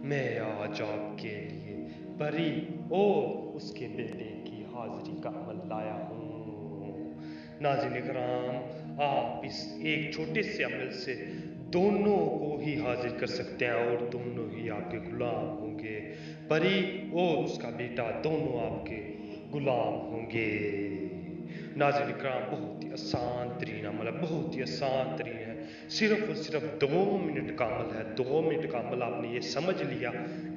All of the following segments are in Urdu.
میں آج آپ کے لیے پری اور اس کے بیٹے کی حاضری کا عمل لایا ہوں۔ ناظرین کرام، آپ اس ایک چھوٹے سے عمل سے دونوں کو ہی حاضر کر سکتے ہیں اور دونوں ہی آپ کے غلام ہوں گے۔ پری اور اس کا بیٹا دونوں آپ کے غلام ہوں گے۔ ناظرین کرام، بہت ہی آسان ترین عمل ہے، بہت ہی آسان ترین ہے، صرف اور صرف 2 منٹ کا عمل ہے۔ 2 منٹ کا عمل آپ نے یہ سمجھ لیا،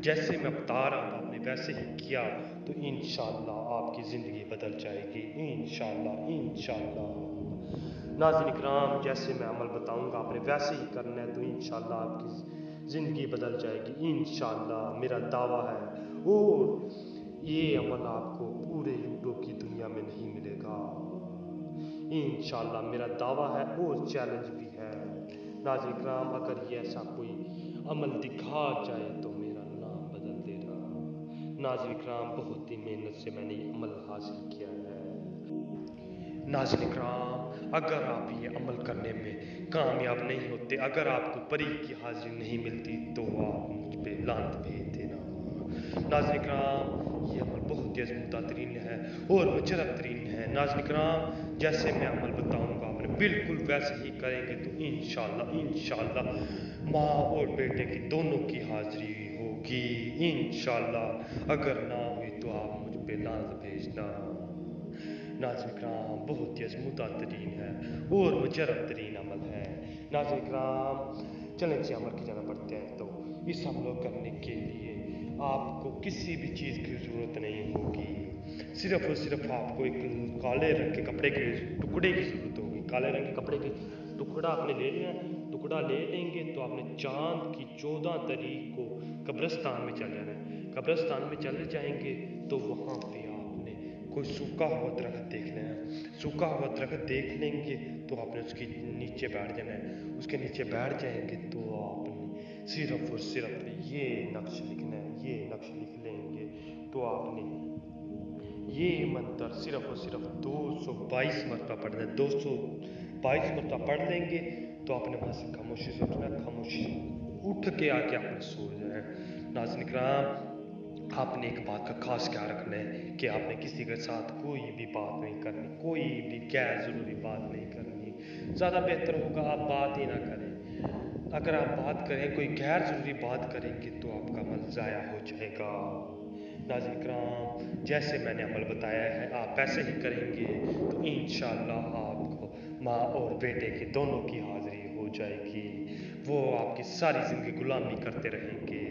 جیسے میں بتا رہا ہوں آپ نے ویسے ہی کیا تو انشاءاللہ آپ کی زندگی بدل جائے گی، انشاءاللہ انشاءاللہ۔ ناظرین کرام، جیسے میں عمل بتاؤں گا آپ نے ویسے ہی کرنا ہے تو انشاءاللہ آپ کی زندگی بدل جائے گی، انشاءاللہ میرا دعویٰ ہے۔ اور یہ عمل آپ کو پورے یوٹیوب کی دنیا میں نہیں ملے گا، انشاءاللہ میرا دعویٰ ہے اور چیلنج بھی ہے۔ ناظرین کرام، اگر یہ ایسا کوئی عمل دکھا جائے تو میرا نام بدل دے گا۔ ناظرین کرام، بہت ہی محنت سے میں نے یہ عمل حاصل کیا ہے۔ ناظرین کرام، اگر آپ یہ عمل کرنے میں کامیاب نہیں ہوتے، اگر آپ کو پری کی حاضری نہیں ملتی تو آپ مجھ پہ لعنت بھیج دینا۔ ناظرین کرام، یہ عمل بہت ہی عظمت ترین ہے اور مجرب ترین ہے۔ ناظرین کرام، جیسے میں عمل بتاؤں گا آپ نے بالکل ویسے ہی کریں گے تو انشاءاللہ انشاءاللہ ماں اور بیٹے کی دونوں کی حاضری ہوگی، انشاءاللہ۔ اگر نہ ہوئی تو آپ مجھ پہ لعنت بھیجنا۔ ناظرین کرام، بہت ہی عظمت ترین ہے اور مجرب ترین عمل ہے۔ ناظرین کرام، چلیں سے عمل کی جانب بڑھتے ہیں۔ تو اس عمل کو کرنے کے لیے آپ کو کسی بھی چیز کی ضرورت نہیں ہوگی، صرف اور صرف آپ کو ایک کالے رنگ کے کپڑے کے ٹکڑے کی ضرورت ہوگی۔ کالے رنگ کے کپڑے کے ٹکڑا آپ نے لے لینا ہے۔ ٹکڑا لے لیں گے تو آپ نے چاند کی 14 تاریخ کو قبرستان میں چل جانا ہے۔ قبرستان میں چلے جائیں گے تو وہاں پہ آپ نے کوئی سوکھا ہوا درخت دیکھنا ہے۔ سوکھا ہوا درخت دیکھ لیں گے تو آپ نے اس کے نیچے بیٹھ جانا ہے۔ اس کے نیچے بیٹھ جائیں گے تو آپ نے صرف اور صرف یہ نقش لکھنا ہے۔ یہ نقش لکھ لیں گے تو آپ نے یہ منتر صرف اور صرف 222 مرتبہ پڑھنا ہے۔ 222 مرتبہ پڑھ لیں گے تو آپ نے وہاں سے خاموشی سے اٹھنا ہے، خاموشی سے اٹھ کے آ کے آپ نے سو جانا ہے۔ ناظرین کرام، آپ نے ایک بات کا خاص خیال رکھنا ہے کہ آپ نے کسی کے ساتھ کوئی بھی بات نہیں کرنی، کوئی بھی غیر ضروری بات نہیں کرنی۔ زیادہ بہتر ہوگا آپ بات ہی نہ کریں۔ اگر آپ بات کریں، کوئی غیر ضروری بات کریں گے تو آپ کا عمل ضائع ہو جائے گا۔ ناظرین کرام، جیسے میں نے عمل بتایا ہے آپ ایسے ہی کریں گے تو انشاءاللہ آپ کو ماں اور بیٹے کی دونوں کی حاضری ہو جائے گی۔ وہ آپ کی ساری زندگی غلامی کرتے رہیں گے،